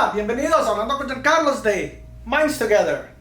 Hola, bienvenidos a Hablando con Giancarlos de Minds Together.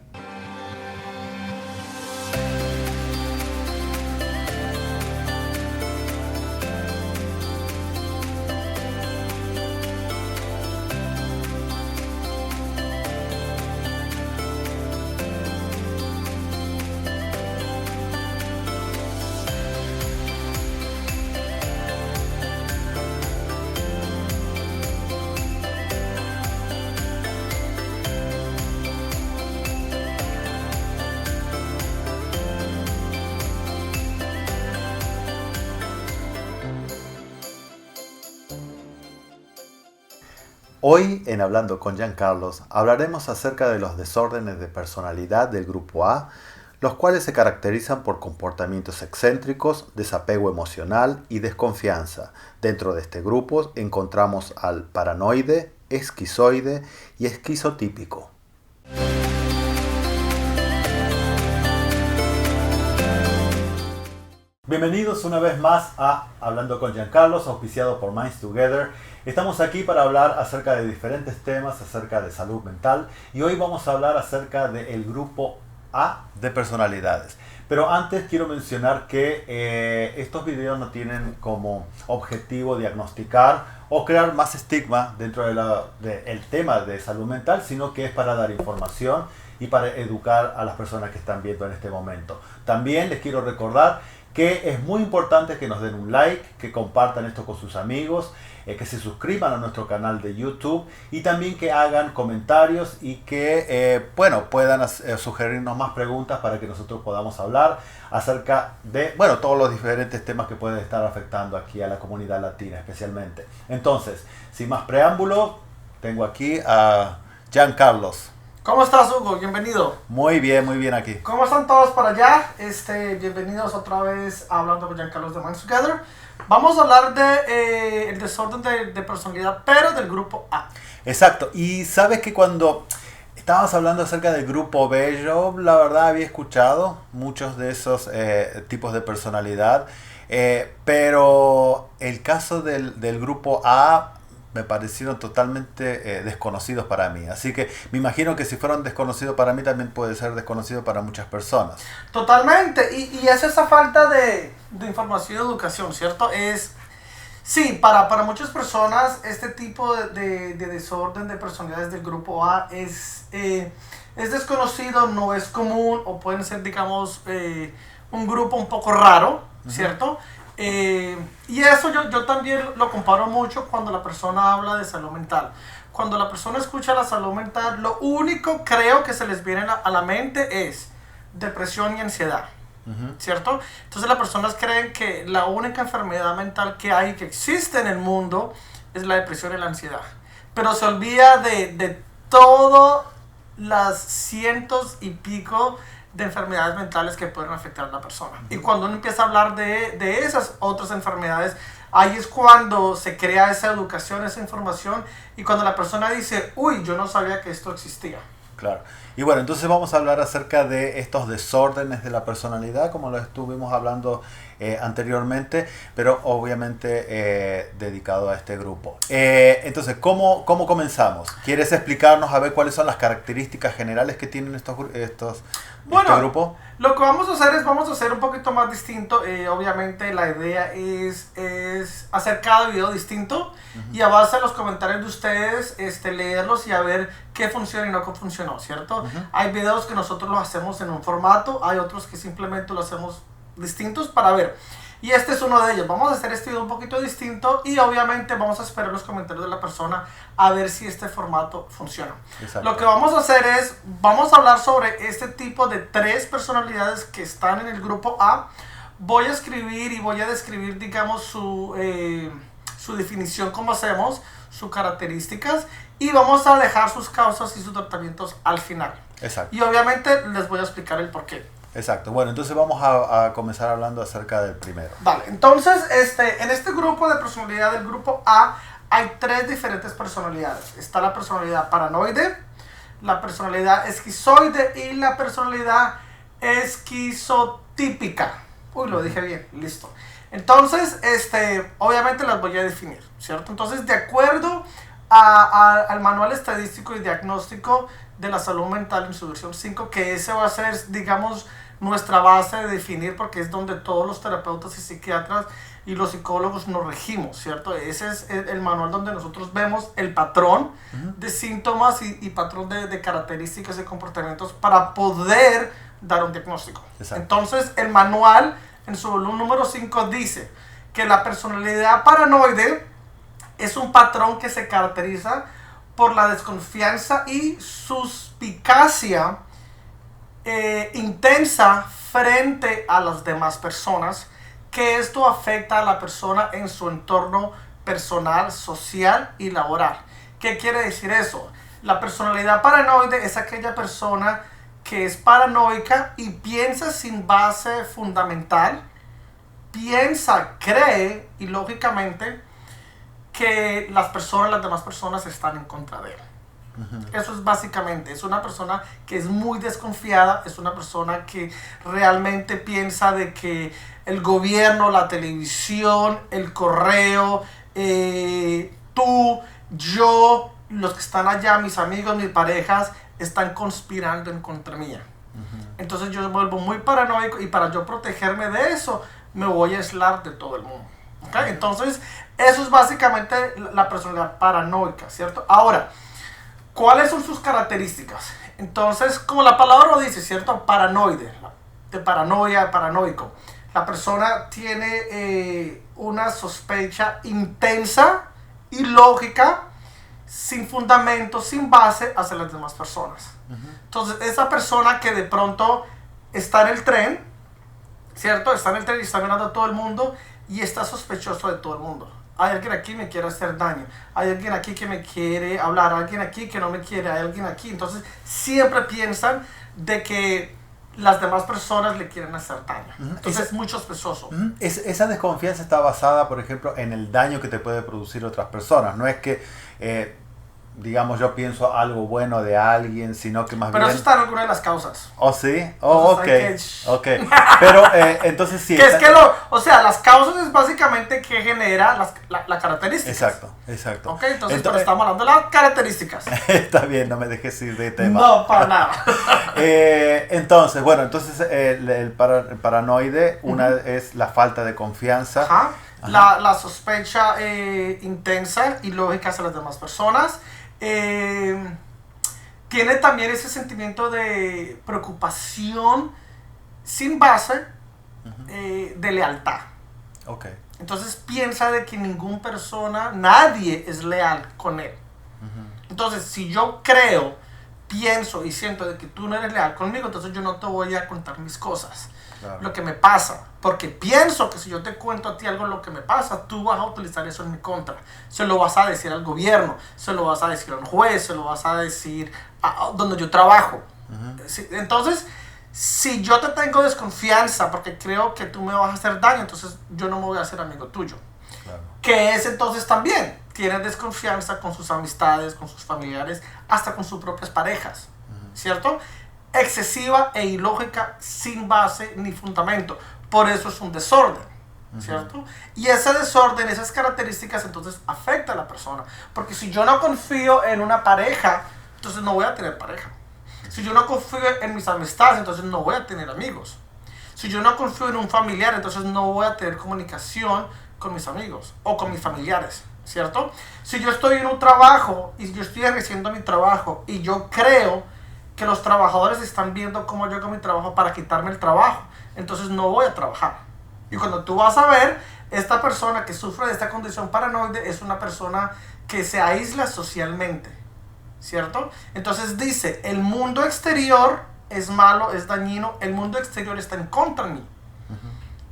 Hoy en Hablando con Giancarlos hablaremos acerca de los desórdenes de personalidad del grupo A, los cuales se caracterizan por comportamientos excéntricos, desapego emocional y desconfianza. Dentro de este grupo encontramos al paranoide, esquizoide y esquizotípico. Bienvenidos una vez más a Hablando con Giancarlos, auspiciado por Minds Together. Estamos aquí para hablar acerca de diferentes temas, acerca de salud mental, y hoy vamos a hablar acerca del grupo A de personalidades. Pero antes quiero mencionar que estos videos no tienen como objetivo diagnosticar o crear más estigma dentro del tema de salud mental, sino que es para dar información y para educar a las personas que están viendo en este momento. También les quiero recordar que es muy importante que nos den un like, que compartan esto con sus amigos, que se suscriban a nuestro canal de YouTube y también que hagan comentarios y que puedan sugerirnos más preguntas para que nosotros podamos hablar acerca de todos los diferentes temas que pueden estar afectando aquí a la comunidad latina especialmente. Entonces, sin más preámbulos, tengo aquí a Giancarlos. ¿Cómo estás, Hugo? Bienvenido. Muy bien aquí. ¿Cómo están todos por allá? Bienvenidos otra vez a Hablando con Giancarlos de Minds Together. Vamos a hablar de el desorden de personalidad, pero del grupo A. Exacto. Y sabes que cuando estábamos hablando acerca del grupo B, yo la verdad había escuchado muchos de esos tipos de personalidad, pero el caso del grupo A me parecieron totalmente desconocidos para mí. Así que me imagino que si fueron desconocidos para mí, también puede ser desconocido para muchas personas. Totalmente. Y es esa falta de información y educación, ¿cierto? Sí, para muchas personas este tipo de desorden de personalidades del grupo A es desconocido, no es común, o pueden ser, digamos, un grupo un poco raro, ¿cierto? Y eso yo también lo comparo mucho cuando la persona habla de salud mental. Cuando la persona escucha la salud mental, lo único creo que se les viene a la mente es depresión y ansiedad, ¿cierto? Entonces las personas creen que la única enfermedad mental que hay, que existe en el mundo, es la depresión y la ansiedad. Pero se olvida de todas las cientos y pico de enfermedades mentales que pueden afectar a la persona. Y cuando uno empieza a hablar de esas otras enfermedades, ahí es cuando se crea esa educación, esa información, y cuando la persona dice, uy, yo no sabía que esto existía. Claro. Y bueno, entonces vamos a hablar acerca de estos desórdenes de la personalidad, como lo estuvimos hablando anteriormente, pero obviamente dedicado a este grupo. Entonces, ¿cómo comenzamos? ¿Quieres explicarnos a ver cuáles son las características generales que tienen este grupo? Lo que vamos a hacer es un poquito más distinto. Obviamente la idea es hacer cada video distinto y a base de los comentarios de ustedes leerlos y a ver qué funciona y no qué funcionó, ¿cierto? Hay videos que nosotros los hacemos en un formato, hay otros que simplemente lo hacemos distintos para ver. Y este es uno de ellos. Vamos a hacer este video un poquito distinto y obviamente vamos a esperar los comentarios de la persona a ver si este formato funciona. Exacto. Lo que vamos a hacer es, vamos a hablar sobre este tipo de 3 personalidades que están en el grupo A. Voy a escribir y voy a describir, digamos, su definición, como hacemos, sus características, y vamos a dejar sus causas y sus tratamientos al final. Exacto. Y obviamente les voy a explicar el porqué. Exacto. Bueno, entonces vamos a comenzar hablando acerca del primero. Vale, entonces en este grupo de personalidad del grupo A hay 3 diferentes personalidades. Está la personalidad paranoide, la personalidad esquizoide y la personalidad esquizotípica. Uy, lo dije bien, listo. Entonces, obviamente las voy a definir, ¿cierto? Entonces, de acuerdo al Manual Estadístico y Diagnóstico de la Salud Mental en su versión 5, que ese va a ser, digamos, nuestra base de definir, porque es donde todos los terapeutas y psiquiatras y los psicólogos nos regimos, ¿cierto? Ese es el manual donde nosotros vemos el patrón de síntomas y patrón de características y comportamientos para poder dar un diagnóstico. Exacto. Entonces, el manual, en su volumen número 5, dice que la personalidad paranoide es un patrón que se caracteriza por la desconfianza y suspicacia intensa frente a las demás personas, que esto afecta a la persona en su entorno personal, social y laboral. ¿Qué quiere decir eso? La personalidad paranoide es aquella persona que es paranoica y piensa sin base fundamental, cree y lógicamente que las demás personas están en contra de él. Eso es básicamente, es una persona que es muy desconfiada, es una persona que realmente piensa de que el gobierno, la televisión, el correo, tú, yo, los que están allá, mis amigos, mis parejas, están conspirando en contra mía. Entonces yo me vuelvo muy paranoico y para yo protegerme de eso, me voy a aislar de todo el mundo. ¿Okay? Entonces, eso es básicamente la personalidad paranoica, ¿cierto? Ahora, ¿cuáles son sus características? Entonces, como la palabra lo dice, ¿cierto? Paranoide, de paranoia, paranoico. La persona tiene una sospecha intensa y lógica, sin fundamento, sin base, hacia las demás personas. Entonces, esa persona que de pronto está en el tren, ¿cierto? Está en el tren y está mirando a todo el mundo y está sospechoso de todo el mundo. Hay alguien aquí que me quiere hacer daño, hay alguien aquí que me quiere hablar, hay alguien aquí que no me quiere, hay alguien aquí. Entonces siempre piensan de que las demás personas le quieren hacer daño. Entonces es muy sospechoso. Esa desconfianza está basada, por ejemplo, en el daño que te puede producir otras personas. No es que, digamos, yo pienso algo bueno de alguien, sino que más Pero bien... eso está en alguna de las causas. ¿Oh, sí? Oh, Entonces ok. Pero, entonces sí... O sea, las causas es básicamente que genera la característica. Exacto. Ok, entonces pero estamos hablando de las características. Está bien, no me dejes ir de tema. No, para nada. Entonces, el paranoide, una es la falta de confianza. Ajá. La sospecha intensa y lógica hacia las demás personas. Tiene también ese sentimiento de preocupación sin base, de lealtad. Okay. Entonces piensa de que nadie es leal con él. Entonces, si yo pienso y siento de que tú no eres leal conmigo, entonces yo no te voy a contar mis cosas. Claro. Lo que me pasa, porque pienso que si yo te cuento a ti algo lo que me pasa, tú vas a utilizar eso en mi contra. Se lo vas a decir al gobierno, se lo vas a decir a un juez, se lo vas a decir a donde yo trabajo. Entonces, si yo te tengo desconfianza porque creo que tú me vas a hacer daño, entonces yo no me voy a hacer amigo tuyo. Claro. Que es entonces también, tiene desconfianza con sus amistades, con sus familiares, hasta con sus propias parejas, ¿cierto? Excesiva e ilógica, sin base ni fundamento. Por eso es un desorden, ¿cierto? Y ese desorden, esas características, entonces afecta a la persona. Porque si yo no confío en una pareja, entonces no voy a tener pareja. Si yo no confío en mis amistades, entonces no voy a tener amigos. Si yo no confío en un familiar, entonces no voy a tener comunicación con mis amigos o con mis familiares, ¿cierto? Si yo estoy en un trabajo y yo estoy ejerciendo mi trabajo y yo creo que los trabajadores están viendo cómo yo hago mi trabajo para quitarme el trabajo, entonces no voy a trabajar. Y cuando tú vas a ver, esta persona que sufre de esta condición paranoide es una persona que se aísla socialmente, ¿cierto? Entonces dice, el mundo exterior es malo, es dañino, el mundo exterior está en contra de mí.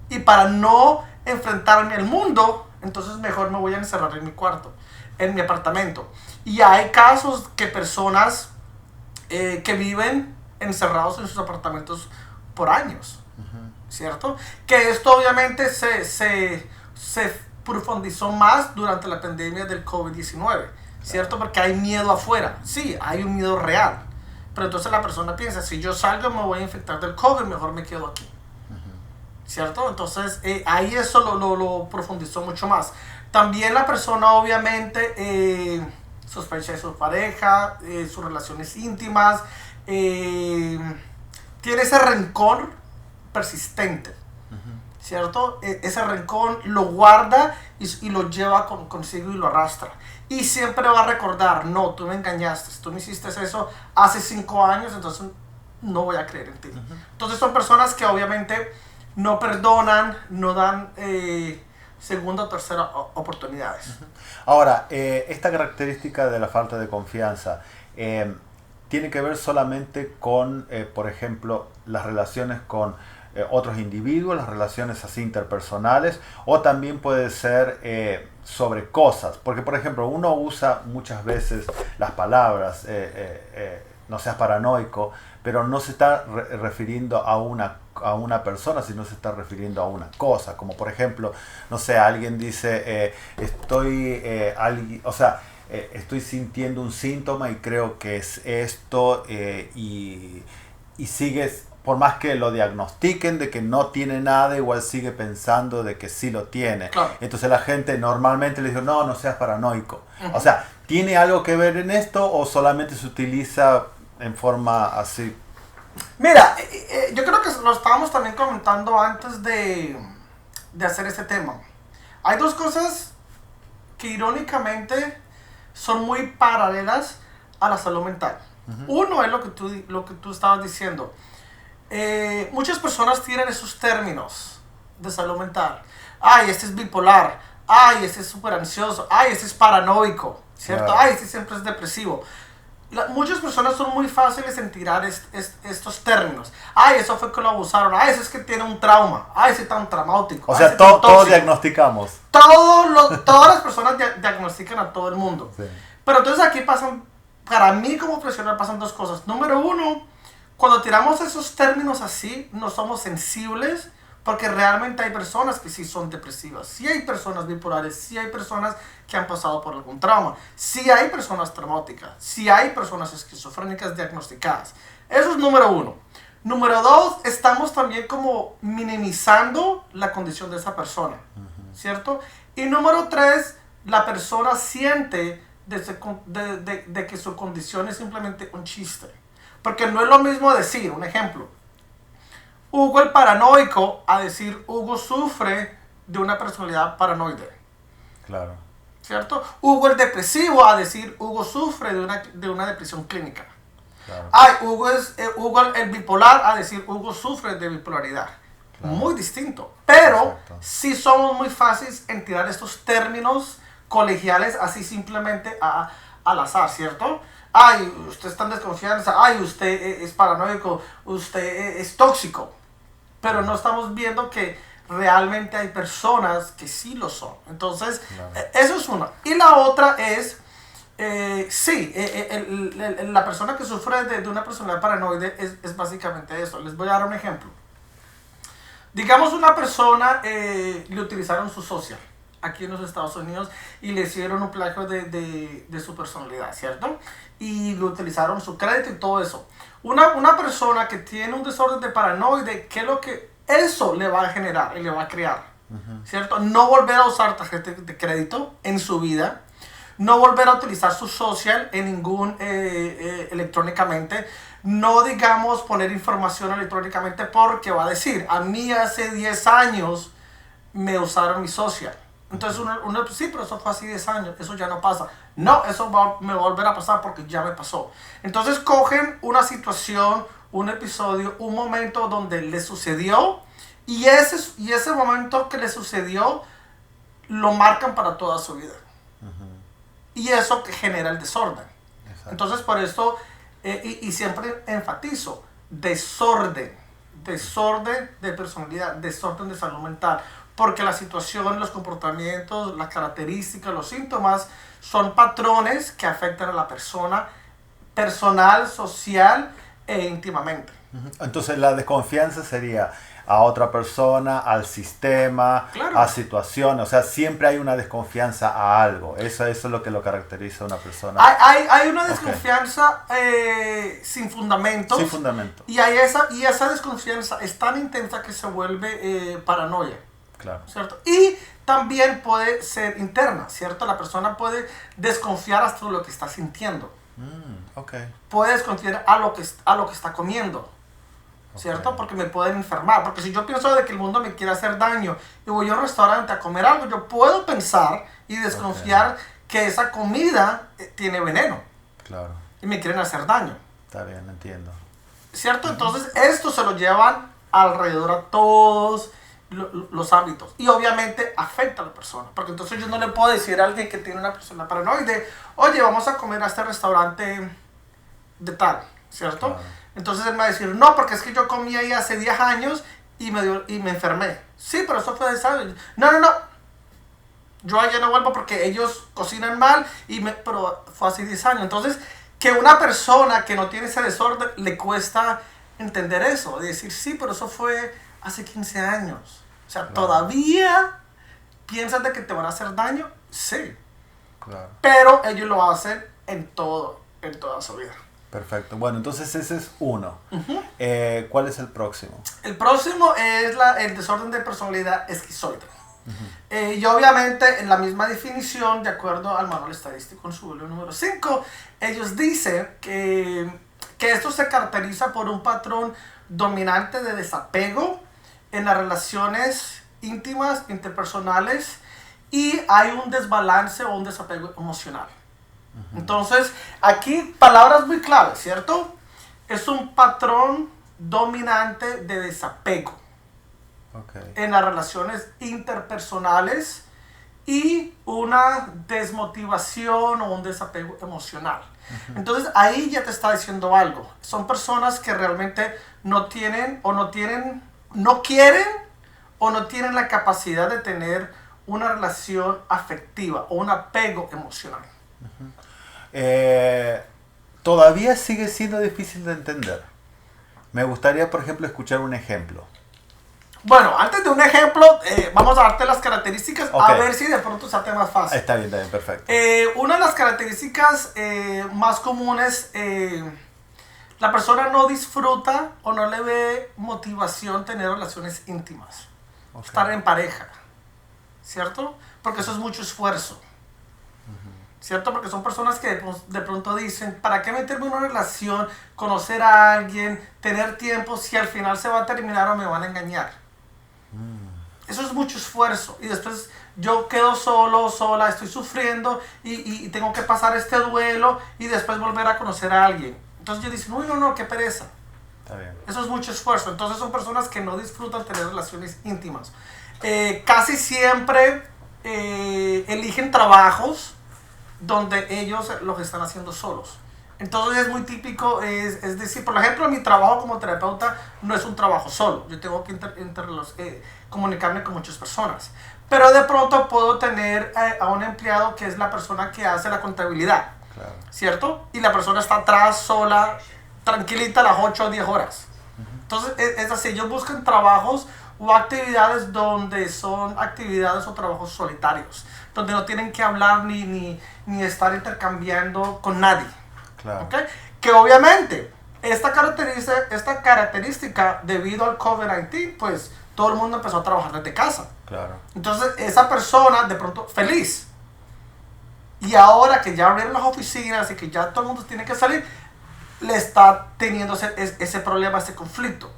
Y para no enfrentarme al mundo, entonces mejor me voy a encerrar en mi cuarto, en mi apartamento. Y hay casos que personas que viven encerrados en sus apartamentos por años, ¿cierto? Que esto obviamente se profundizó más durante la pandemia del COVID-19, ¿cierto? Porque hay miedo afuera, sí, hay un miedo real, pero entonces la persona piensa, si yo salgo me voy a infectar del COVID, mejor me quedo aquí, ¿cierto? Entonces ahí eso lo profundizó mucho más. También la persona obviamente sospecha de su pareja, sus relaciones íntimas, tiene ese rencor persistente, ¿cierto? Ese rencor lo guarda y lo lleva consigo y lo arrastra. Y siempre va a recordar, no, tú me engañaste, tú me hiciste eso hace 5 años, entonces no voy a creer en ti. Entonces son personas que obviamente no perdonan, no dan segunda o tercera oportunidades. Ahora, esta característica de la falta de confianza tiene que ver solamente con, por ejemplo, las relaciones con otros individuos, las relaciones así interpersonales, o también puede ser sobre cosas, porque por ejemplo uno usa muchas veces las palabras no seas paranoico, pero no se está refiriendo a una persona, sino se está refiriendo a una cosa, como por ejemplo, no sé, alguien dice estoy sintiendo un síntoma y creo que es esto, y sigues, por más que lo diagnostiquen de que no tiene nada, igual sigue pensando de que sí lo tiene. Claro. Entonces la gente normalmente le dice, no seas paranoico. O sea, ¿tiene algo que ver en esto o solamente se utiliza en forma así? Mira, yo creo que lo estábamos también comentando antes de hacer este tema. Hay dos cosas que irónicamente son muy paralelas a la salud mental. Uno es lo que tú estabas diciendo. Muchas personas tienen esos términos de salud mental. Ay, este es bipolar. Ay, este es súper ansioso. Ay, este es paranoico, ¿cierto? Claro. Ay, este siempre es depresivo. Muchas personas son muy fáciles en tirar estos términos. Ay, eso fue que lo abusaron. Ay, ese es que tiene un trauma. Ay, ese es tan traumático. O sea, todos diagnosticamos. Todas las personas diagnostican a todo el mundo. Sí. Pero entonces aquí para mí como profesional pasan dos cosas. Número uno, cuando tiramos esos términos así, no somos sensibles, porque realmente hay personas que sí son depresivas, sí hay personas bipolares, sí hay personas que han pasado por algún trauma, sí hay personas traumáticas, sí hay personas esquizofrénicas diagnosticadas. Eso es número uno. Número dos, estamos también como minimizando la condición de esa persona, ¿cierto? Y número tres, la persona siente de que su condición es simplemente un chiste. Porque no es lo mismo decir, un ejemplo, Hugo el paranoico, a decir Hugo sufre de una personalidad paranoide. Claro. ¿Cierto? Hugo el depresivo, a decir Hugo sufre de una depresión clínica. Claro. Ay, Hugo el bipolar, a decir Hugo sufre de bipolaridad. Claro. Muy distinto. Pero sí somos muy fáciles en tirar estos términos colegiales así simplemente al azar, ¿cierto? Ay, usted está en desconfianza, ay, usted es paranoico, usted es tóxico. Pero no estamos viendo que realmente hay personas que sí lo son. Entonces, claro, eso es una. Y la otra es, la persona que sufre de una personalidad paranoide es básicamente eso. Les voy a dar un ejemplo. Digamos una persona le utilizaron su social aquí en los Estados Unidos y le hicieron un plagio de su personalidad, ¿cierto? Y le utilizaron su crédito y todo eso. Una persona que tiene un desorden de paranoide, ¿qué es lo que eso le va a generar y le va a crear? ¿Cierto? No volver a usar tarjeta de crédito en su vida, no volver a utilizar su social en ningún electrónicamente, no digamos poner información electrónicamente porque va a decir, a mí hace 10 años me usaron mi social. Entonces uno sí, pero eso fue hace 10 años, eso ya no pasa. No, eso me va a volver a pasar porque ya me pasó. Entonces cogen una situación, un episodio, un momento donde le sucedió y ese momento que le sucedió lo marcan para toda su vida. Y eso que genera el desorden. Exacto. Entonces por esto, y siempre enfatizo, desorden de personalidad, desorden de salud mental. Porque la situación, los comportamientos, las características, los síntomas son patrones que afectan a la persona personal, social e íntimamente. Entonces la desconfianza sería a otra persona, al sistema, claro, a situaciones. O sea, siempre hay una desconfianza a algo. Eso es lo que lo caracteriza a una persona. Hay una desconfianza sin fundamentos. Sin fundamento. Y esa desconfianza es tan intensa que se vuelve paranoia. Claro. ¿Cierto? Y también puede ser interna, ¿cierto? La persona puede desconfiar hasta lo que está sintiendo. Ok. Puede desconfiar a lo que está comiendo, ¿cierto? Ok. Porque me pueden enfermar. Porque si yo pienso de que el mundo me quiere hacer daño y voy a un restaurante a comer algo, yo puedo pensar y desconfiar que esa comida tiene veneno Claro. y me quieren hacer daño. Está bien, entiendo. ¿Cierto? Entonces, esto se lo llevan alrededor a todos los ámbitos. Y obviamente afecta a la persona. Porque entonces yo no le puedo decir a alguien que tiene una persona paranoide, oye, vamos a comer a este restaurante de tal, ¿cierto? Claro. Entonces él me va a decir, no, porque es que yo comí ahí hace 10 años y me enfermé. Sí, pero eso fue de años. No. Yo allá no vuelvo porque ellos cocinan mal, pero fue hace 10 años. Entonces, que una persona que no tiene ese desorden le cuesta entender eso. De decir, sí, pero eso fue hace 15 años. O sea, Claro. ¿todavía piensas de que te van a hacer daño? Sí. Claro. Pero ellos lo hacen en toda su vida. Perfecto. Bueno, entonces ese es uno. ¿Cuál es el próximo? El próximo es el desorden de personalidad esquizoide. Y obviamente en la misma definición, de acuerdo al manual estadístico en su volumen número 5, ellos dicen que esto se caracteriza por un patrón dominante de desapego en las relaciones íntimas, interpersonales, y hay un desbalance o un desapego emocional. Entonces, aquí palabras muy claves, ¿cierto? Es un patrón dominante de desapego en las relaciones interpersonales y una desmotivación o un desapego emocional. Entonces, ahí ya te está diciendo algo. Son personas que realmente no quieren o no tienen la capacidad de tener una relación afectiva o un apego emocional. Todavía sigue siendo difícil de entender. Me gustaría, por ejemplo, escuchar un ejemplo. Bueno, antes de un ejemplo, vamos a darte las características, a ver si de pronto se hace más fácil. Está bien, perfecto. Una de las características más comunes, la persona no disfruta o no le ve motivación tener relaciones íntimas, estar en pareja, ¿cierto? Porque eso es mucho esfuerzo. ¿Cierto? Porque son personas que de pronto dicen, ¿para qué meterme en una relación, conocer a alguien, tener tiempo si al final se va a terminar o me van a engañar? Eso es mucho esfuerzo. Y después yo quedo sola, estoy sufriendo y tengo que pasar este duelo y después volver a conocer a alguien. Entonces yo dicen, uy, no, qué pereza. Está bien. Eso es mucho esfuerzo. Entonces son personas que no disfrutan tener relaciones íntimas. Casi siempre eligen trabajos donde ellos los están haciendo solos. Entonces es muy típico, es decir, por ejemplo, mi trabajo como terapeuta no es un trabajo solo. Yo tengo que comunicarme con muchas personas. Pero de pronto puedo tener a un empleado que es la persona que hace la contabilidad. Claro. ¿Cierto? Y la persona está atrás, sola, tranquilita a las 8 o 10 horas. Entonces es así, ellos buscan trabajos o actividades donde son actividades o trabajos solitarios, donde no tienen que hablar ni estar intercambiando con nadie. Claro. ¿Okay? Que obviamente esta característica debido al COVID-19, pues todo el mundo empezó a trabajar desde casa. Claro. Entonces esa persona de pronto feliz. Y ahora que ya abrieron las oficinas y que ya todo el mundo tiene que salir, le está teniendo ese problema, ese conflicto.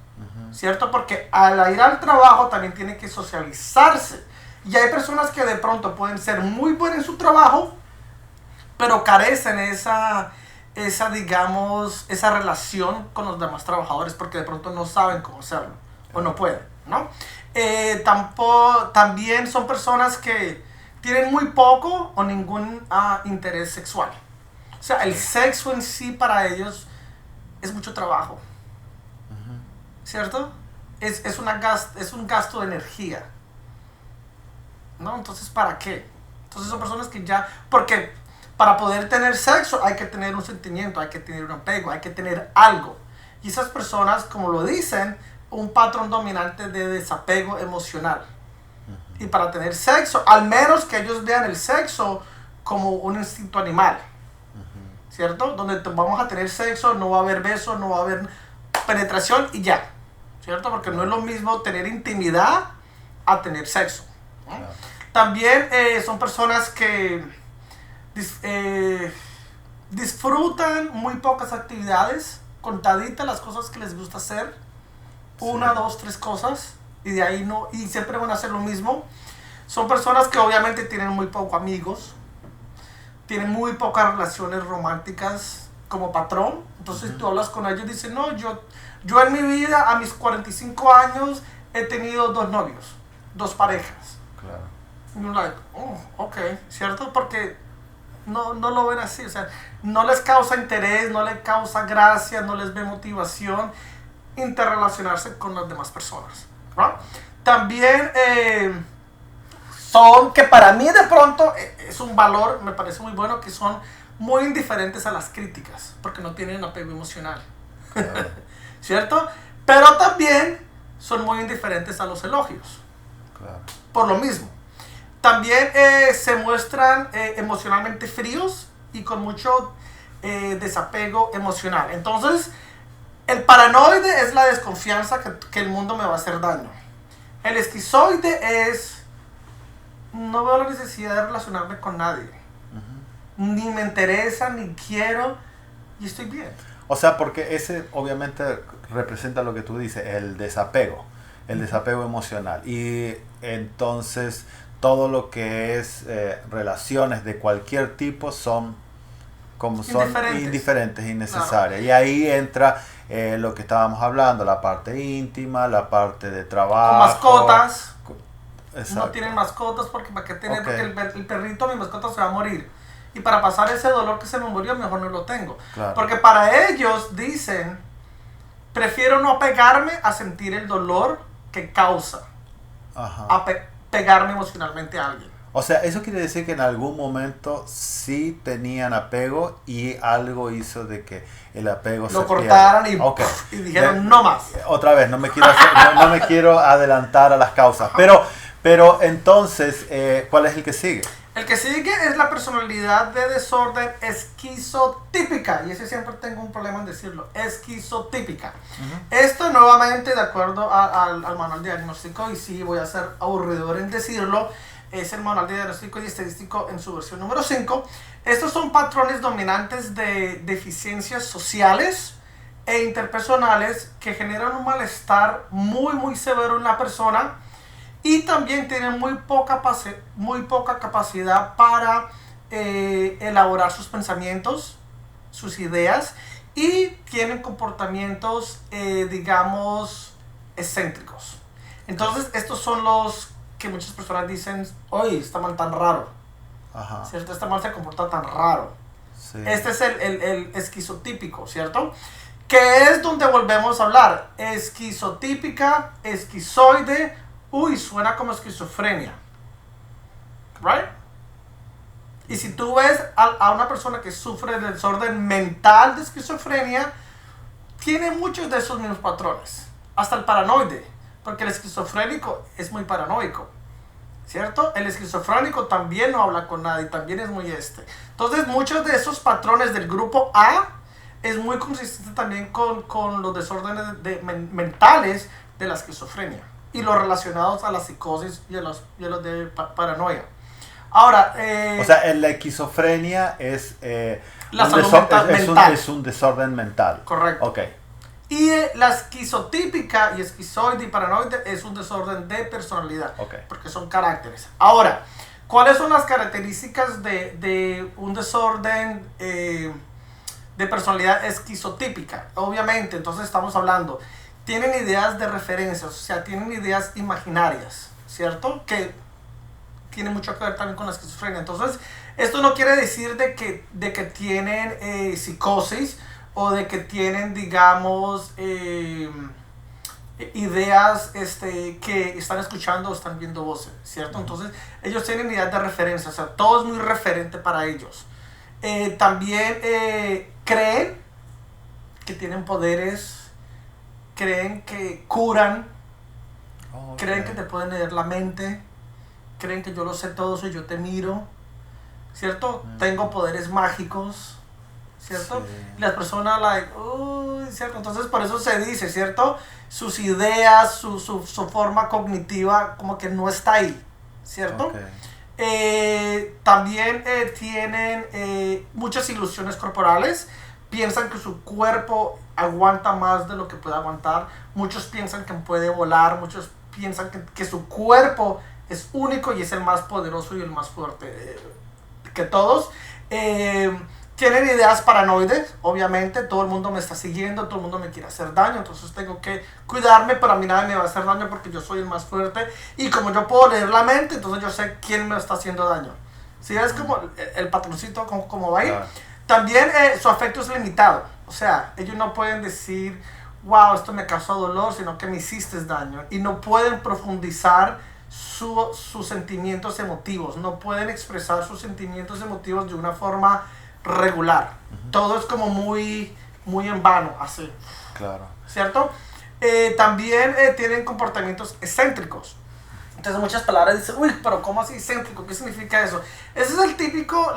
¿Cierto? Porque al ir al trabajo también tiene que socializarse. Y hay personas que de pronto pueden ser muy buenas en su trabajo, pero carecen esa relación con los demás trabajadores porque de pronto no saben cómo hacerlo o no pueden, ¿no? También son personas que tienen muy poco o ningún interés sexual. O sea, el sexo en sí para ellos es mucho trabajo. ¿Cierto? Es un gasto de energía. ¿No? Entonces, ¿para qué? Entonces son personas que ya... Porque para poder tener sexo hay que tener un sentimiento, hay que tener un apego, hay que tener algo. Y esas personas, como lo dicen, un patrón dominante de desapego emocional. Y para tener sexo, al menos que ellos vean el sexo como un instinto animal. ¿Cierto? Donde vamos a tener sexo, no va a haber besos, no va a haber penetración y ya. ¿Cierto? Porque no es lo mismo tener intimidad a tener sexo. Claro. También son personas que disfrutan muy pocas actividades, contaditas las cosas que les gusta hacer, una, dos, tres cosas, y de ahí no, y siempre van a hacer lo mismo. Son personas que obviamente tienen muy pocos amigos, tienen muy pocas relaciones románticas como patrón. Entonces tú hablas con ellos y dicen, no, yo en mi vida, a mis 45 años, he tenido 2 novios, 2 parejas. Claro. Y uno like, oh, ok, ¿cierto? Porque no lo ven así, o sea, no les causa interés, no les causa gracia, no les ve motivación interrelacionarse con las demás personas, ¿right? También son, que para mí de pronto es un valor, me parece muy bueno, que son muy indiferentes a las críticas, porque no tienen apego emocional, Claro. ¿cierto? Pero también son muy indiferentes a los elogios, Claro. por lo mismo. También se muestran emocionalmente fríos y con mucho desapego emocional. Entonces, el paranoide es la desconfianza que el mundo me va a hacer daño. El esquizoide es, no veo la necesidad de relacionarme con nadie. Ni me interesa, ni quiero, y estoy bien. O sea, porque ese obviamente representa lo que tú dices, el desapego emocional. Y entonces todo lo que es relaciones de cualquier tipo son indiferentes, innecesarias. Claro. Y ahí entra lo que estábamos hablando, la parte íntima, la parte de trabajo. Con mascotas. Exacto. No tienen mascotas porque para qué tener, okay. Porque el perrito, mi mascota, se va a morir. Y para pasar ese dolor que se me murió, mejor no lo tengo. Claro. Porque para ellos dicen, prefiero no pegarme a sentir el dolor que causa. Ajá. A pegarme emocionalmente a alguien. O sea, eso quiere decir que en algún momento sí tenían apego y algo hizo de que el apego lo cortaran y, okay. Y dijeron no más. Otra vez, no me quiero adelantar a las causas. Pero entonces, ¿cuál es el que sigue? El que sigue es la personalidad de desorden esquizotípica. Y ese siempre tengo un problema en decirlo. Esquizotípica. Esto nuevamente, de acuerdo al manual diagnóstico, y sí voy a ser aburridor en decirlo, es el manual de diagnóstico y estadístico en su versión número 5. Estos son patrones dominantes de deficiencias sociales e interpersonales que generan un malestar muy severo en la persona. Y también tienen muy poca capacidad para elaborar sus pensamientos, sus ideas, y tienen comportamientos, digamos, excéntricos. Entonces, estos son los que muchas personas dicen, oye, está mal tan raro. Ajá. ¿Cierto? Está mal, se comporta tan raro. Sí. Este es el esquizotípico, ¿cierto? Que es donde volvemos a hablar. Esquizotípica, esquizoide. Uy, suena como esquizofrenia. ¿Right? Y si tú ves a una persona que sufre del desorden mental de esquizofrenia, tiene muchos de esos mismos patrones. Hasta el paranoide. Porque el esquizofrénico es muy paranoico. ¿Cierto? El esquizofrénico también no habla con nadie. También es muy Entonces, muchos de esos patrones del grupo A es muy consistente también con los desórdenes mentales de la esquizofrenia. Y los relacionados a la psicosis y a los de paranoia. Ahora, o sea, la esquizofrenia es, es un desorden mental. Correcto. Okay. Y la esquizotípica y esquizoide y paranoide es un desorden de personalidad. Okay. Porque son caracteres. Ahora, ¿cuáles son las características de un desorden de personalidad esquizotípica? Obviamente, entonces estamos hablando... Tienen ideas de referencias, o sea, tienen ideas imaginarias, ¿cierto? Que tiene mucho que ver también con la esquizofrenia. Entonces, esto no quiere decir de que tienen psicosis o de que tienen, digamos, ideas que están escuchando o están viendo voces, ¿cierto? Entonces, ellos tienen ideas de referencia, o sea, todo es muy referente para ellos. También creen que tienen poderes, creen que curan, creen que te pueden leer la mente, creen que yo lo sé todo si yo te miro, ¿cierto? Tengo poderes mágicos, ¿cierto? Sí. Y las personas, uy, ¿cierto? Entonces por eso se dice, ¿cierto? Sus ideas, su forma cognitiva como que no está ahí, ¿cierto? También tienen muchas ilusiones corporales, piensan que su cuerpo aguanta más de lo que puede aguantar, muchos piensan que puede volar, muchos piensan que su cuerpo es único y es el más poderoso y el más fuerte que todos. Tienen ideas paranoides, obviamente, todo el mundo me está siguiendo, todo el mundo me quiere hacer daño, entonces tengo que cuidarme, pero a mí nadie me va a hacer daño porque yo soy el más fuerte y como yo puedo leer la mente, entonces yo sé quién me está haciendo daño. ¿Sí? Es como el patroncito, como va a ir. Claro. También su afecto es limitado, o sea, ellos no pueden decir, wow, esto me causó dolor, sino que me hiciste daño, y no pueden profundizar sus sentimientos emotivos, no pueden expresar sus sentimientos emotivos de una forma regular. Todo es como muy en vano, así. Claro. ¿Cierto? También tienen comportamientos excéntricos. Entonces muchas palabras dicen, uy, pero ¿cómo así excéntrico? ¿Qué significa eso? Ese es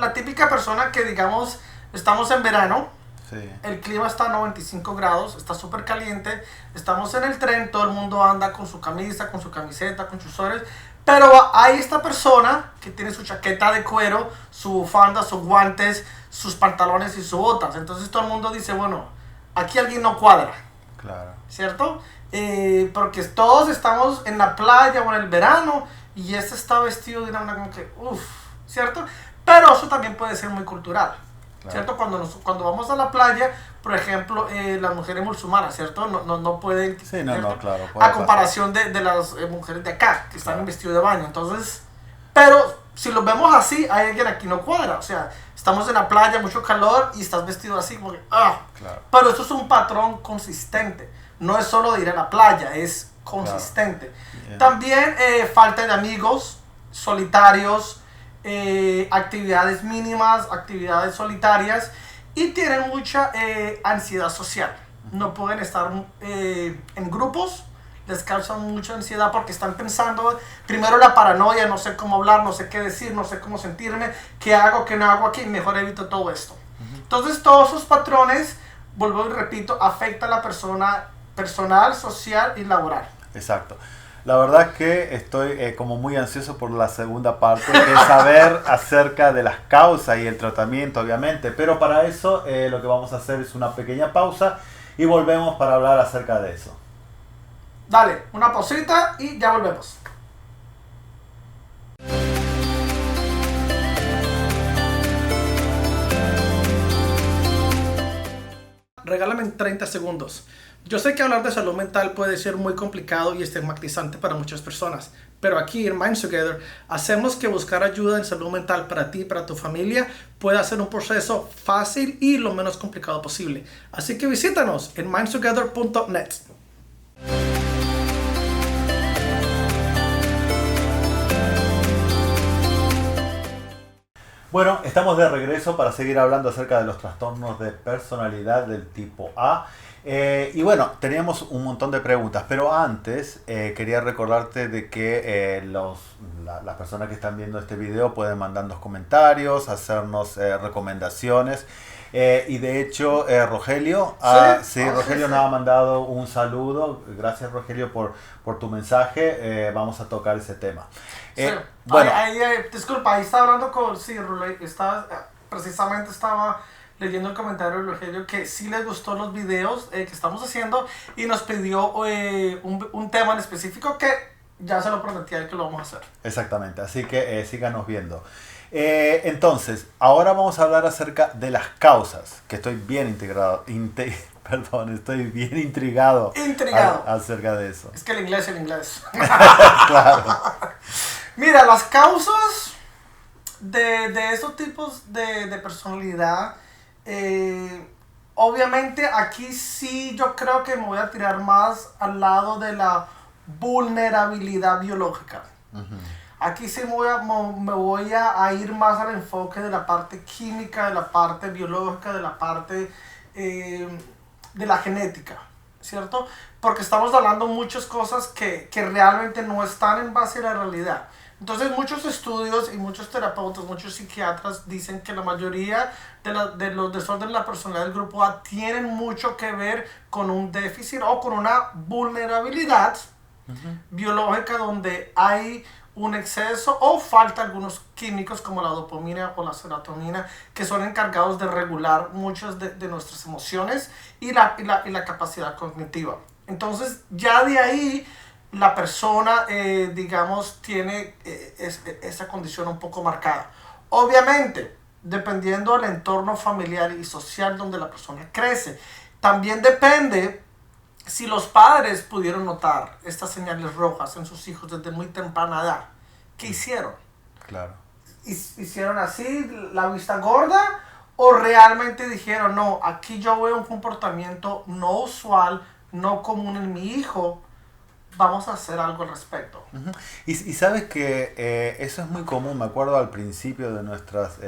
la típica persona que, digamos, estamos en verano, sí. El clima está a 95 grados, está súper caliente, estamos en el tren, todo el mundo anda con su camisa, con su camiseta, con sus shorts, pero hay esta persona que tiene su chaqueta de cuero, su bufanda, sus guantes, sus pantalones y sus botas. Entonces todo el mundo dice, bueno, aquí alguien no cuadra. Claro. ¿Cierto? Porque todos estamos en la playa o en el verano y este está vestido de una manera como que, uff, ¿cierto? Pero eso también puede ser muy cultural. Claro. ¿Cierto? Cuando vamos a la playa, por ejemplo, las mujeres musulmanas, ¿cierto? No pueden... Sí, no, claro. A comparación de las mujeres de acá, que están en vestido de baño. Entonces, pero si lo vemos así, hay alguien aquí no cuadra. O sea, estamos en la playa, mucho calor, y estás vestido así como que... Claro. Pero esto es un patrón consistente. No es solo de ir a la playa, es consistente. Claro. Yeah. También falta de amigos, solitarios, actividades mínimas, actividades solitarias, y tienen mucha ansiedad social. No pueden estar en grupos, les causan mucha ansiedad porque están pensando primero la paranoia, no sé cómo hablar, no sé qué decir, no sé cómo sentirme, qué hago, qué no hago aquí, mejor evito todo esto. Entonces todos esos patrones, vuelvo y repito, afecta a la persona personal, social y laboral. Exacto. La verdad que estoy como muy ansioso por la segunda parte, que es saber acerca de las causas y el tratamiento, obviamente. Pero para eso lo que vamos a hacer es una pequeña pausa y volvemos para hablar acerca de eso. Dale, una pausita y ya volvemos. Regálame 30 segundos. Yo sé que hablar de salud mental puede ser muy complicado y estigmatizante para muchas personas, pero aquí en Minds Together hacemos que buscar ayuda en salud mental para ti y para tu familia pueda ser un proceso fácil y lo menos complicado posible. Así que visítanos en mindstogether.net. Bueno, estamos de regreso para seguir hablando acerca de los trastornos de personalidad del tipo A. Y bueno, teníamos un montón de preguntas, pero antes quería recordarte de que las personas que están viendo este video pueden mandarnos comentarios, hacernos recomendaciones. Y de hecho, Rogelio, Rogelio nos ha mandado un saludo. Gracias, Rogelio, por tu mensaje. Vamos a tocar ese tema. Bueno, disculpa, ahí estaba hablando con precisamente estaba leyendo el comentario de Rogelio que sí les gustó los videos que estamos haciendo y nos pidió un tema en específico que ya se lo prometí a él que lo vamos a hacer. Exactamente, así que síganos viendo. Entonces, ahora vamos a hablar acerca de las causas, que estoy bien intrigado acerca de eso. Es que el inglés. Claro. Mira, las causas de estos tipos de personalidad, obviamente aquí sí yo creo que me voy a tirar más al lado de la vulnerabilidad biológica. Aquí sí me voy a ir más al enfoque de la parte química, de la parte biológica, de la parte de la genética, ¿cierto? Porque estamos hablando muchas cosas que realmente no están en base a la realidad. Entonces muchos estudios y muchos terapeutas, muchos psiquiatras dicen que la mayoría de los desórdenes de la personalidad del grupo A tienen mucho que ver con un déficit o con una vulnerabilidad biológica donde hay un exceso o falta algunos químicos como la dopamina o la serotonina que son encargados de regular muchas de nuestras emociones y la capacidad cognitiva. Entonces ya de ahí la persona, digamos, tiene esa condición un poco marcada. Obviamente, dependiendo del entorno familiar y social donde la persona crece, también depende si los padres pudieron notar estas señales rojas en sus hijos desde muy temprana edad. ¿Qué hicieron? Claro. ¿Hicieron así, la vista gorda? ¿O realmente dijeron, no, aquí yo veo un comportamiento no usual, no común en mi hijo, vamos a hacer algo al respecto? Uh-huh. Y sabes que eso es muy común, me acuerdo al principio de nuestras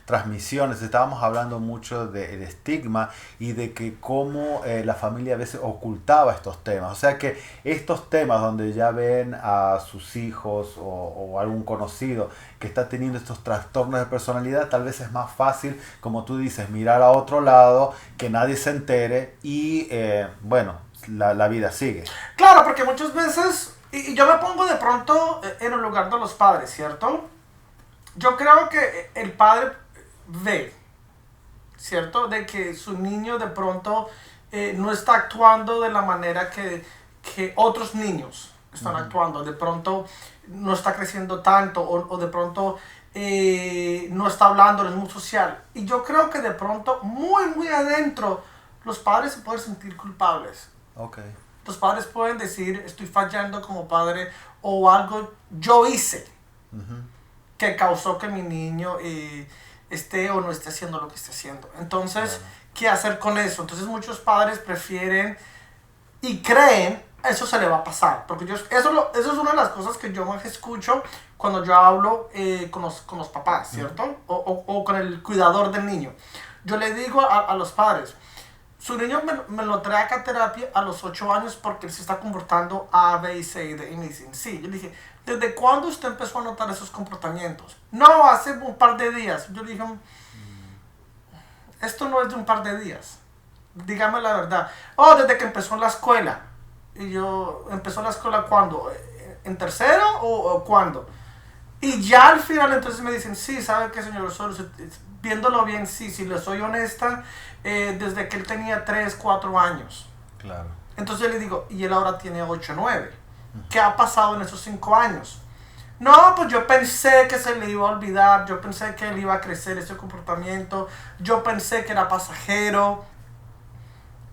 transmisiones, estábamos hablando mucho del estigma y de que cómo la familia a veces ocultaba estos temas. O sea que estos temas donde ya ven a sus hijos o algún conocido que está teniendo estos trastornos de personalidad, tal vez es más fácil, como tú dices, mirar a otro lado, que nadie se entere y bueno, la vida sigue. Claro, porque muchas veces, y yo me pongo de pronto en el lugar de los padres, ¿cierto? Yo creo que el padre ve, ¿cierto? De que su niño de pronto no está actuando de la manera que otros niños están actuando. De pronto no está creciendo tanto o de pronto no está hablando, no es muy social. Y yo creo que de pronto, muy, muy adentro, los padres se pueden sentir culpables. Okay. Los padres pueden decir, estoy fallando como padre o algo yo hice que causó que mi niño esté o no esté haciendo lo que esté haciendo. Entonces, ¿qué hacer con eso? Entonces muchos padres prefieren y creen, eso se le va a pasar. Porque eso es una de las cosas que yo más escucho cuando yo hablo con los papás, ¿cierto? O con el cuidador del niño. Yo le digo a los padres, su niño me lo trae acá a terapia a los 8 años porque él se está comportando A, B y C. Y me dicen, sí. Yo le dije, ¿desde cuándo usted empezó a notar esos comportamientos? No, hace un par de días. Yo le dije, esto no es de un par de días. Dígame la verdad. Oh, desde que empezó la escuela. Y yo, ¿empezó la escuela cuándo? ¿En tercero o cuándo? Y ya al final entonces me dicen, sí, ¿sabe qué, señor Osorio? Viéndolo bien, sí, si le soy honesta, desde que él tenía 3, 4 años. Claro. Entonces yo le digo, y él ahora tiene 8, 9. ¿Qué ha pasado en esos 5 años? No, pues yo pensé que se le iba a olvidar, yo pensé que él iba a crecer ese comportamiento, yo pensé que era pasajero.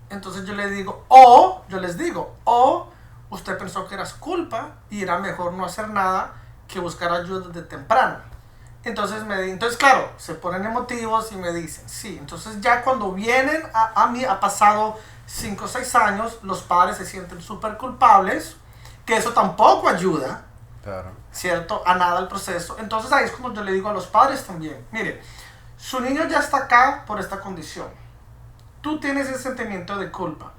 Entonces yo les digo, o usted pensó que era su culpa y era mejor no hacer nada que buscar ayuda desde temprano. Entonces claro, se ponen emotivos y me dicen, sí. Entonces ya cuando vienen a mí, ha pasado 5 o 6 años, los padres se sienten súper culpables, que eso tampoco ayuda, claro, ¿cierto? A nada el proceso. Entonces ahí es como yo le digo a los padres también, miren, su niño ya está acá por esta condición. Tú tienes ese sentimiento de culpa.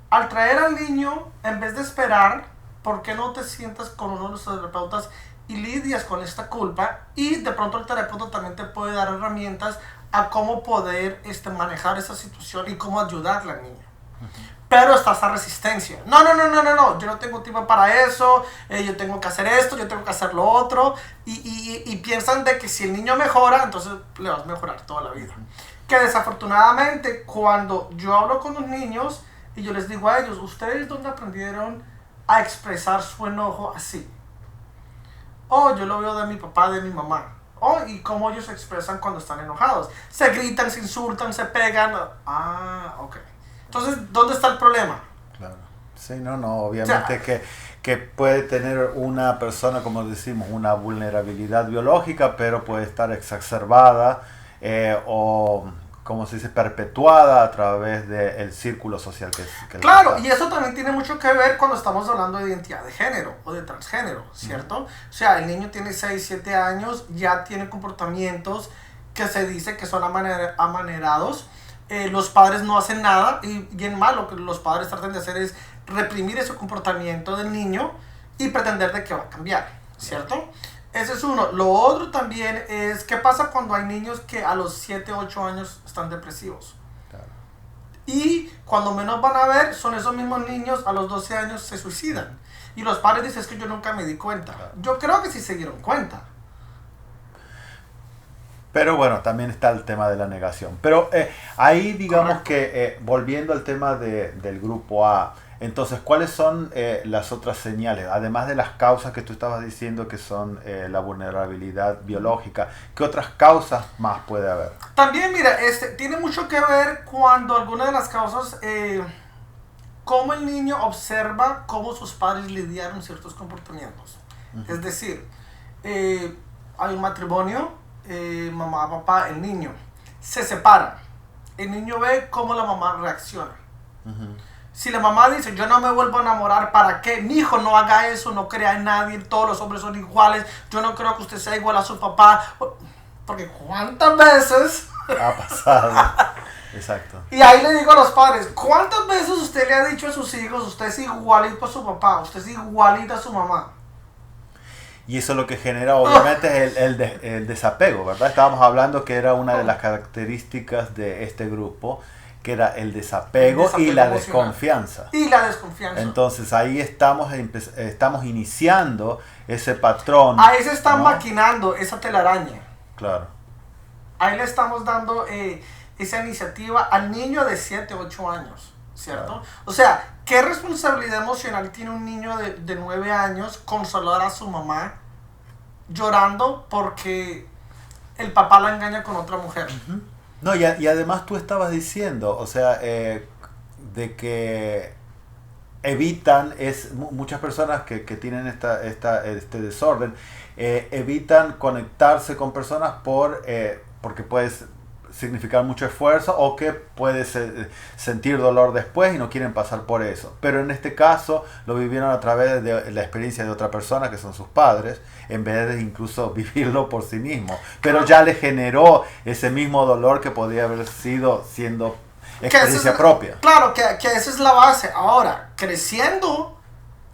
Al traer al niño, en vez de esperar, ¿por qué no te sientas con uno de los terapeutas y lidias con esta culpa? Y de pronto el terapeuta también te puede dar herramientas a cómo poder manejar esa situación y cómo ayudar a la niña. Pero está esa resistencia. No, yo no tengo tiempo para eso, yo tengo que hacer esto, yo tengo que hacer lo otro. Y piensan de que si el niño mejora, entonces le vas a mejorar toda la vida. Que desafortunadamente cuando yo hablo con los niños y yo les digo a ellos, ¿ustedes dónde aprendieron a expresar su enojo así? Oh, yo lo veo de mi papá, de mi mamá. Oh, y cómo ellos se expresan cuando están enojados. Se gritan, se insultan, se pegan. Ah, ok. Entonces, ¿dónde está el problema? Claro. Sí, no, obviamente que puede tener una persona, como decimos, una vulnerabilidad biológica, pero puede estar exacerbada o, como se dice, perpetuada a través del círculo social que claro, y eso también tiene mucho que ver cuando estamos hablando de identidad de género o de transgénero, ¿cierto? O sea, el niño tiene 6, 7 años, ya tiene comportamientos que se dice que son amanerados. Los padres no hacen nada y bien mal, lo que los padres tratan de hacer es reprimir ese comportamiento del niño y pretender de que va a cambiar. ¿cierto? Ese es uno. Lo otro también es, ¿qué pasa cuando hay niños que a los 7, 8 años están depresivos? Claro. Y cuando menos van a ver, son esos mismos niños a los 12 años se suicidan. Y los padres dicen, es que yo nunca me di cuenta. Claro. Yo creo que sí se dieron cuenta. Pero bueno, también está el tema de la negación. Pero ahí digamos Correcto. que, volviendo al tema del grupo A, entonces, ¿cuáles son las otras señales? Además de las causas que tú estabas diciendo que son la vulnerabilidad biológica, ¿qué otras causas más puede haber? También, mira, tiene mucho que ver cuando alguna de las causas, cómo el niño observa cómo sus padres lidiaron ciertos comportamientos. Es decir, hay un matrimonio, mamá, papá, el niño, se separan. El niño ve cómo la mamá reacciona. Si la mamá dice, yo no me vuelvo a enamorar, ¿para qué? Mi hijo no haga eso, no crea en nadie, todos los hombres son iguales, yo no creo que usted sea igual a su papá. Porque ¿cuántas veces? Ha pasado. Exacto. Y ahí le digo a los padres, ¿cuántas veces usted le ha dicho a sus hijos, usted es igualito a su papá, usted es igualita a su mamá? Y eso lo que genera obviamente es el desapego, ¿verdad? Estábamos hablando que era una de las características de este grupo, que era el desapego y la emocional. desconfianza. Y la desconfianza. Entonces ahí estamos iniciando ese patrón. Ahí se está ¿no? maquinando esa telaraña. Claro. Ahí le estamos dando esa iniciativa al niño de 7, 8 años, ¿cierto? Claro. O sea, ¿qué responsabilidad emocional tiene un niño de 9 años consolar a su mamá llorando porque el papá la engaña con otra mujer? No, y además tú estabas diciendo, o sea, de que evitan, muchas personas que tienen este desorden, evitan conectarse con personas porque puedes significar mucho esfuerzo o que puedes sentir dolor después y no quieren pasar por eso. Pero en este caso lo vivieron a través de la experiencia de otra persona, que son sus padres, en vez de incluso vivirlo por sí mismo. Pero ya le generó ese mismo dolor que podría haber siendo experiencia propia. Claro, que esa es la base. Ahora, creciendo,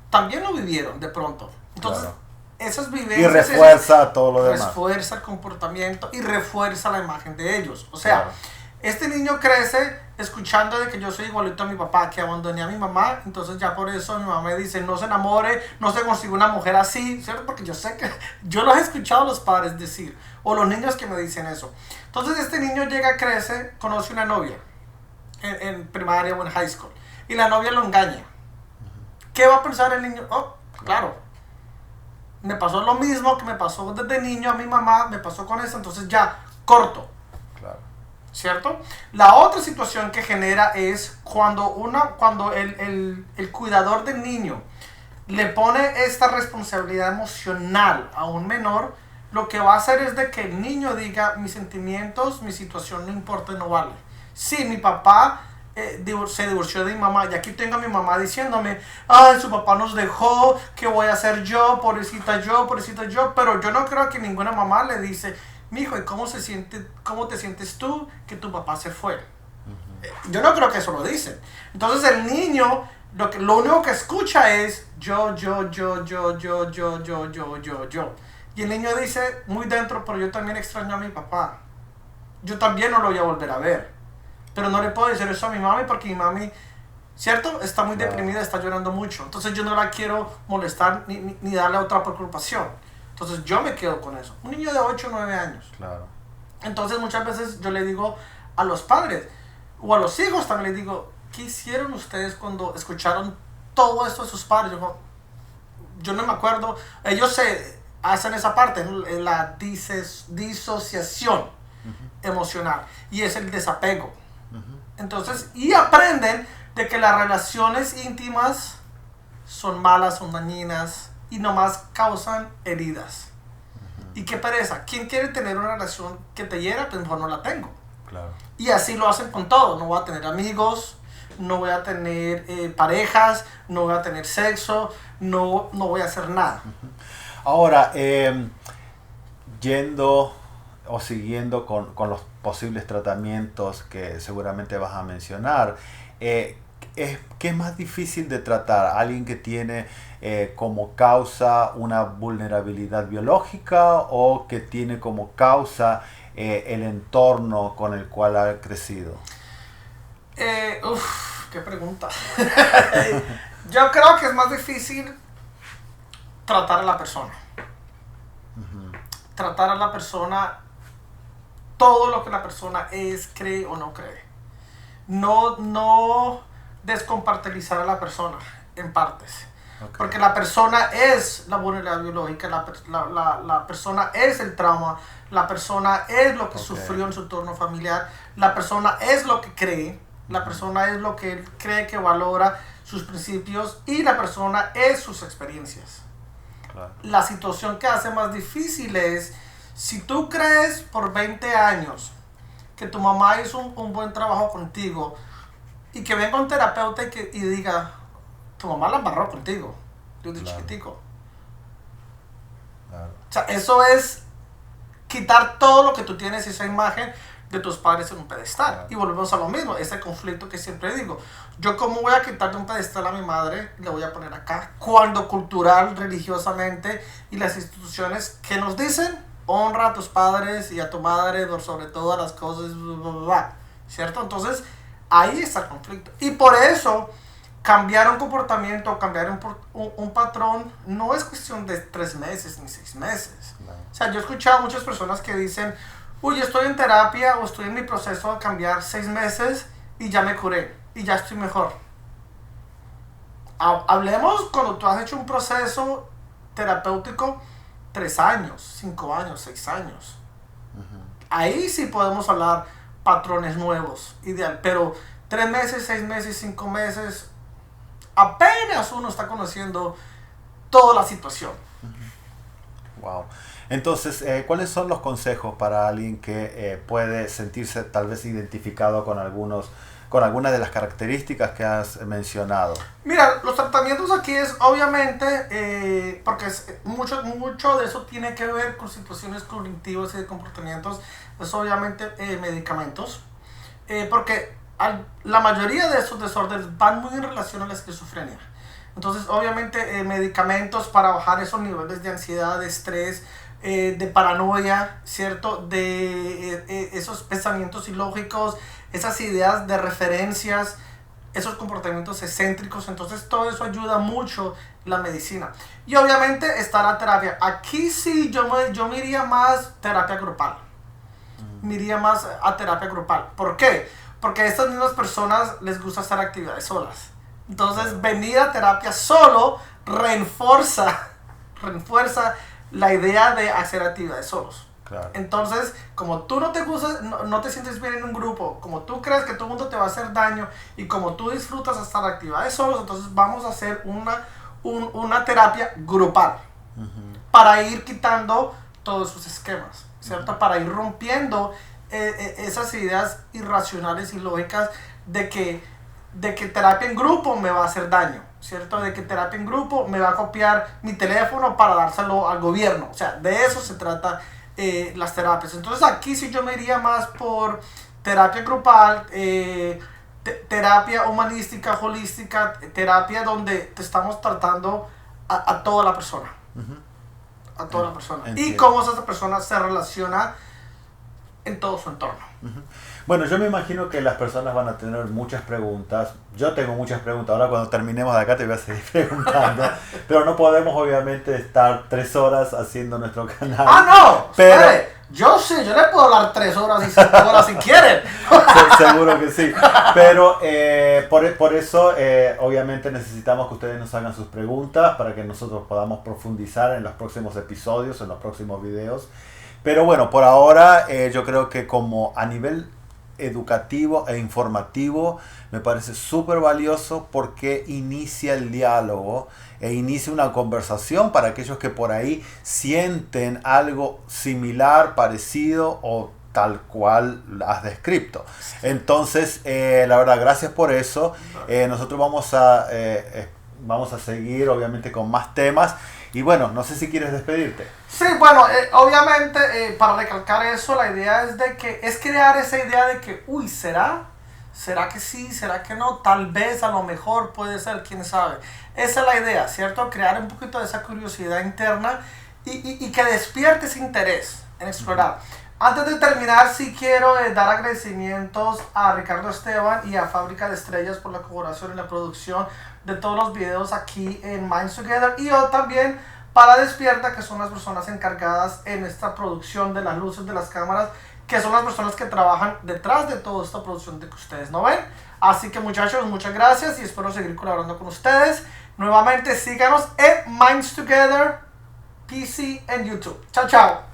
también lo vivieron de pronto. Entonces, Claro. esas vivencias... Y refuerza todo lo demás. Refuerza el comportamiento y refuerza la imagen de ellos. O sea, Claro. este niño crece escuchando de que yo soy igualito a mi papá, que abandoné a mi mamá, entonces ya por eso mi mamá me dice, no se enamore, no se consiga una mujer así, ¿cierto? Porque yo sé que yo los he escuchado a los padres decir, o los niños que me dicen eso. Entonces este niño llega, crece, conoce una novia en primaria o en high school, y la novia lo engaña. ¿Qué va a pensar el niño? Oh, claro, me pasó lo mismo que me pasó desde niño a mi mamá, me pasó con eso, entonces ya, corto. Claro. ¿Cierto? La otra situación que genera es cuando el cuidador del niño le pone esta responsabilidad emocional a un menor, lo que va a hacer es de que el niño diga, mis sentimientos, mi situación no importa, no vale. Sí, mi papá se divorció de mi mamá y aquí tengo a mi mamá diciéndome, ay, su papá nos dejó, ¿qué voy a hacer yo? Pobrecita yo, pero yo no creo que ninguna mamá le dice, mijo, ¿y cómo te sientes tú que tu papá se fue? Yo no creo que eso lo dicen. Entonces el niño lo único que escucha es yo. Y el niño dice muy dentro, pero yo también extraño a mi papá. Yo también no lo voy a volver a ver. Pero no le puedo decir eso a mi mami porque mi mami, ¿cierto? Está muy deprimida, está llorando mucho. Entonces yo no la quiero molestar ni darle otra preocupación. Entonces yo me quedo con eso. Un niño de 8 o 9 años. Claro. Entonces muchas veces yo le digo a los padres o a los hijos también les digo, ¿qué hicieron ustedes cuando escucharon todo esto de sus padres? Yo no me acuerdo. Ellos se hacen esa parte, la disociación emocional y es el desapego. Entonces, y aprenden de que las relaciones íntimas son malas, son dañinas y nomás causan heridas. Y qué pereza. ¿Quién quiere tener una relación que te hiera? Pues mejor no la tengo. Claro. Y así lo hacen con todo. No voy a tener amigos, no voy a tener parejas, no voy a tener sexo, no voy a hacer nada. Ahora, yendo o siguiendo con los posibles tratamientos que seguramente vas a mencionar, ¿qué es más difícil de tratar? ¿Alguien que tiene como causa una vulnerabilidad biológica o que tiene como causa el entorno con el cual ha crecido? Qué pregunta. Yo creo que es más difícil tratar a la persona. Tratar a la persona, todo lo que la persona es, cree o no cree. No descompartilizar a la persona en partes. Okay. Porque la persona es la vulnerabilidad biológica, la persona es el trauma, la persona es lo que sufrió en su entorno familiar, la persona es lo que cree, la persona es lo que él cree que valora, sus principios, y la persona es sus experiencias. Claro. La situación que hace más difícil es si tú crees por 20 años que tu mamá hizo un buen trabajo contigo y que venga un terapeuta y diga, tu mamá la embarró contigo desde chiquitico. Claro. O sea, eso es quitar todo lo que tú tienes, esa imagen de tus padres en un pedestal. Claro. Y volvemos a lo mismo, ese conflicto que siempre digo. Yo cómo voy a quitar de un pedestal a mi madre y la voy a poner acá, cuando cultural, religiosamente y las instituciones que nos dicen, honra a tus padres y a tu madre sobre todas las cosas, bla, bla, bla, ¿cierto? Entonces, ahí está el conflicto. Y por eso, cambiar un comportamiento, cambiar un patrón, no es cuestión de 3 meses ni 6 meses. No. O sea, yo he escuchado a muchas personas que dicen, uy, estoy en terapia o estoy en mi proceso de cambiar 6 meses y ya me curé y ya estoy mejor. Hablemos cuando tú has hecho un proceso terapéutico 3 años, 5 años, 6 años. Ahí sí podemos hablar patrones nuevos, ideal. Pero 3 meses, 6 meses, 5 meses, apenas uno está conociendo toda la situación. Wow. Entonces, ¿cuáles son los consejos para alguien que puede sentirse tal vez identificado con algunas de las características que has mencionado? Mira, los tratamientos aquí es obviamente, porque mucho de eso tiene que ver con situaciones cognitivas y de comportamientos, es obviamente medicamentos, porque la mayoría de esos desórdenes van muy en relación a la esquizofrenia. Entonces, obviamente, medicamentos para bajar esos niveles de ansiedad, de estrés, de paranoia, ¿cierto? De esos pensamientos ilógicos, esas ideas de referencias, esos comportamientos excéntricos. Entonces, todo eso ayuda mucho la medicina. Y obviamente está la terapia. Aquí sí yo me iría más terapia grupal. Me iría más a terapia grupal. ¿Por qué? Porque a estas mismas personas les gusta hacer actividades solas. Entonces, venir a terapia solo refuerza la idea de hacer actividades solos. Claro. Entonces, como tú no te gusta, no te sientes bien en un grupo, como tú crees que todo el mundo te va a hacer daño y como tú disfrutas hacer actividades solos, entonces vamos a hacer una terapia grupal para ir quitando todos esos esquemas, ¿cierto? Para ir rompiendo esas ideas irracionales y lógicas de que terapia en grupo me va a hacer daño, ¿cierto? De que terapia en grupo me va a copiar mi teléfono para dárselo al gobierno. O sea, de eso se trata las terapias. Entonces aquí sí yo me iría más por terapia grupal, terapia humanística, holística, terapia donde te estamos tratando a toda la persona. A toda la persona. Entiendo. Y cómo esa persona se relaciona en todo su entorno. Bueno, yo me imagino que las personas van a tener muchas preguntas. Yo tengo muchas preguntas. Ahora cuando terminemos de acá te voy a seguir preguntando. Pero no podemos obviamente estar 3 horas haciendo nuestro canal. ¡Ah, no! Pero yo sí, yo le puedo hablar 3 horas y 5 horas si quieren. Seguro que sí. Pero por eso obviamente necesitamos que ustedes nos hagan sus preguntas para que nosotros podamos profundizar en los próximos episodios, en los próximos videos. Pero bueno, por ahora yo creo que como a nivel educativo e informativo me parece súper valioso porque inicia el diálogo e inicia una conversación para aquellos que por ahí sienten algo similar, parecido o tal cual has descrito. Entonces, la verdad, gracias por eso. Nosotros vamos a seguir obviamente con más temas. Y bueno, no sé si quieres despedirte. Sí, bueno, obviamente para recalcar eso, la idea es crear esa idea de que, uy, ¿será? ¿Será que sí? ¿Será que no? Tal vez, a lo mejor, puede ser, quién sabe. Esa es la idea, ¿cierto? Crear un poquito de esa curiosidad interna y que despierte ese interés en explorar. Antes de terminar, sí quiero dar agradecimientos a Ricardo Esteban y a Fábrica de Estrellas por la colaboración y la producción de todos los videos aquí en Minds Together. Y yo también para Despierta, que son las personas encargadas en esta producción de las luces, de las cámaras, que son las personas que trabajan detrás de toda esta producción de que ustedes no ven. Así que muchachos, muchas gracias y espero seguir colaborando con ustedes. Nuevamente síganos en Minds Together PC en YouTube. Chao, chao.